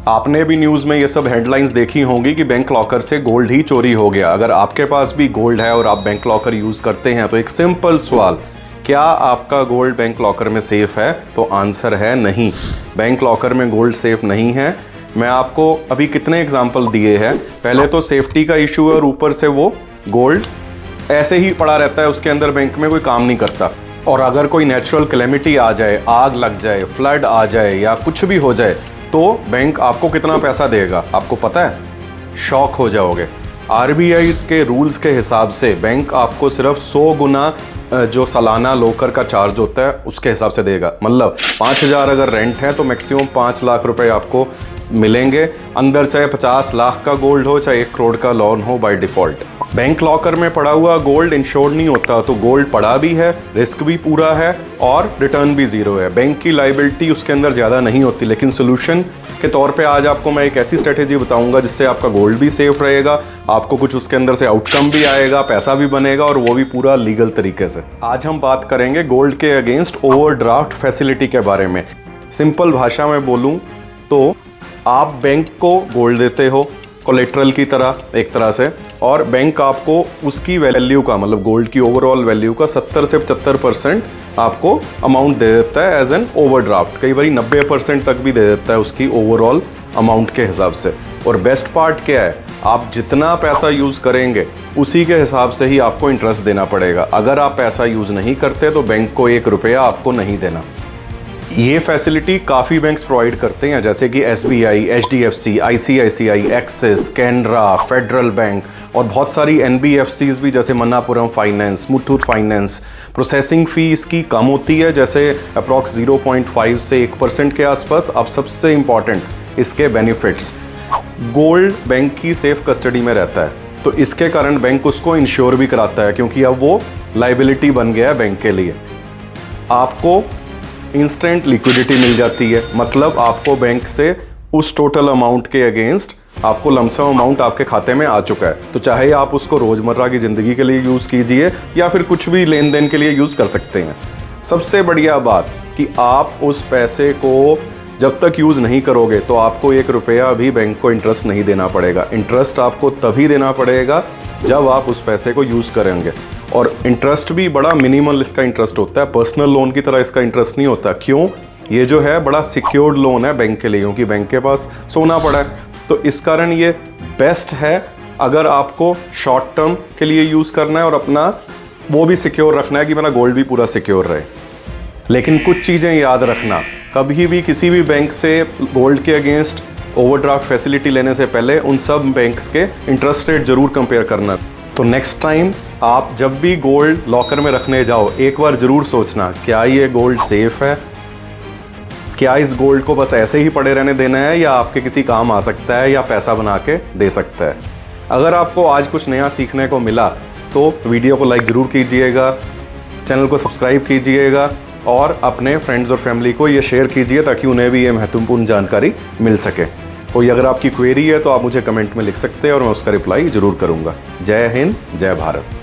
आपने भी न्यूज़ में ये सब हेडलाइंस देखी होंगी कि बैंक लॉकर से गोल्ड ही चोरी हो गया। अगर आपके पास भी गोल्ड है और आप बैंक लॉकर यूज़ करते हैं तो एक सिंपल सवाल, क्या आपका गोल्ड बैंक लॉकर में सेफ है? तो आंसर है नहीं, बैंक लॉकर में गोल्ड सेफ नहीं है। मैं आपको अभी कितने एग्जाम्पल दिए हैं। पहले तो सेफ्टी का इशू है और ऊपर से वो गोल्ड ऐसे ही पड़ा रहता है उसके अंदर, बैंक में कोई काम नहीं करता। और अगर कोई नेचुरल कैलेमिटी आ जाए, आग लग जाए, फ्लड आ जाए या कुछ भी हो जाए तो बैंक आपको कितना पैसा देगा आपको पता है? शॉक हो जाओगे। आरबीआई के रूल्स के हिसाब से बैंक आपको सिर्फ 100 गुना जो सालाना लॉकर का चार्ज होता है उसके हिसाब से देगा। मतलब 5,000 अगर रेंट है तो मैक्सिमम 5 लाख रुपए आपको मिलेंगे अंदर, चाहे 50 लाख का गोल्ड हो चाहे 1 करोड़ का लोन हो बाय डिफॉल्ट। बैंक लॉकर में पड़ा हुआ गोल्ड इंश्योर्ड नहीं होता, तो गोल्ड पड़ा भी है, रिस्क भी पूरा है और रिटर्न भी ज़ीरो है। बैंक की लाइबिलिटी उसके अंदर ज़्यादा नहीं होती। लेकिन सोल्यूशन के तौर पे आज आपको मैं एक ऐसी स्ट्रेटेजी बताऊंगा जिससे आपका गोल्ड भी सेफ रहेगा, आपको कुछ उसके अंदर से आउटकम भी आएगा, पैसा भी बनेगा और वो भी पूरा लीगल तरीके से। आज हम बात करेंगे गोल्ड के अगेंस्ट ओवरड्राफ्ट फैसिलिटी के बारे में। सिंपल भाषा में बोलूँ तो आप बैंक को गोल्ड देते हो कोलेट्रल की तरह एक तरह से, और बैंक आपको उसकी वैल्यू का, मतलब गोल्ड की ओवरऑल वैल्यू का 70 से 75% आपको अमाउंट दे देता है एज एन ओवरड्राफ्ट। कई बार 90% तक भी दे देता है उसकी ओवरऑल अमाउंट के हिसाब से। और बेस्ट पार्ट क्या है, आप जितना पैसा यूज़ करेंगे उसी के हिसाब से ही आपको इंटरेस्ट देना पड़ेगा। अगर आप पैसा यूज़ नहीं करते तो बैंक को 1 रुपया आपको नहीं देना। ये फैसिलिटी काफ़ी बैंक्स प्रोवाइड करते हैं, जैसे कि SBI, HDFC, ICICI, axis, Canara, federal bank और बहुत सारी NBFCs भी, जैसे Manappuram finance, Muthoot finance. Processing fee इसकी कम होती है, जैसे अप्रॉक्स 0.5 से 1% के आसपास। अब सबसे इम्पॉर्टेंट इसके बेनिफिट्स, गोल्ड बैंक की सेफ कस्टडी में रहता है तो इसके कारण बैंक उसको इंश्योर भी कराता है, क्योंकि अब वो लाइबिलिटी बन गया है बैंक के लिए। आपको इंस्टेंट लिक्विडिटी मिल जाती है, मतलब आपको बैंक से उस टोटल अमाउंट के अगेंस्ट आपको लमसम अमाउंट आपके खाते में आ चुका है। तो चाहे आप उसको रोज़मर्रा की ज़िंदगी के लिए यूज़ कीजिए या फिर कुछ भी लेन देन के लिए यूज़ कर सकते हैं। सबसे बढ़िया बात कि आप उस पैसे को जब तक यूज़ नहीं करोगे तो आपको 1 रुपया भी बैंक को इंटरेस्ट नहीं देना पड़ेगा। इंटरेस्ट आपको तभी देना पड़ेगा जब आप उस पैसे को यूज़ करेंगे। और इंटरेस्ट भी बड़ा मिनिमल इसका इंटरेस्ट होता है, पर्सनल लोन की तरह इसका इंटरेस्ट नहीं होता। क्यों? ये जो है बड़ा सिक्योर्ड लोन है बैंक के लिए, क्योंकि बैंक के पास सोना पड़ा है। तो इस कारण ये बेस्ट है अगर आपको शॉर्ट टर्म के लिए यूज़ करना है और अपना वो भी सिक्योर रखना है कि मेरा गोल्ड भी पूरा सिक्योर रहे। लेकिन कुछ चीज़ें याद रखना, कभी भी किसी भी बैंक से गोल्ड के अगेंस्ट ओवरड्राफ्ट फैसिलिटी लेने से पहले उन सब बैंक्स के इंटरेस्ट रेट ज़रूर कंपेयर करना। तो नेक्स्ट टाइम आप जब भी गोल्ड लॉकर में रखने जाओ एक बार ज़रूर सोचना, क्या ये गोल्ड सेफ है? क्या इस गोल्ड को बस ऐसे ही पड़े रहने देना है या आपके किसी काम आ सकता है या पैसा बना के दे सकता है? अगर आपको आज कुछ नया सीखने को मिला तो वीडियो को लाइक ज़रूर कीजिएगा, चैनल को सब्सक्राइब कीजिएगा और अपने फ्रेंड्स और फैमिली को ये शेयर कीजिए ताकि उन्हें भी ये महत्वपूर्ण जानकारी मिल सके। कोई अगर आपकी क्वेरी है तो आप मुझे कमेंट में लिख सकते हैं और मैं उसका रिप्लाई ज़रूर करूँगा। जय हिंद, जय भारत।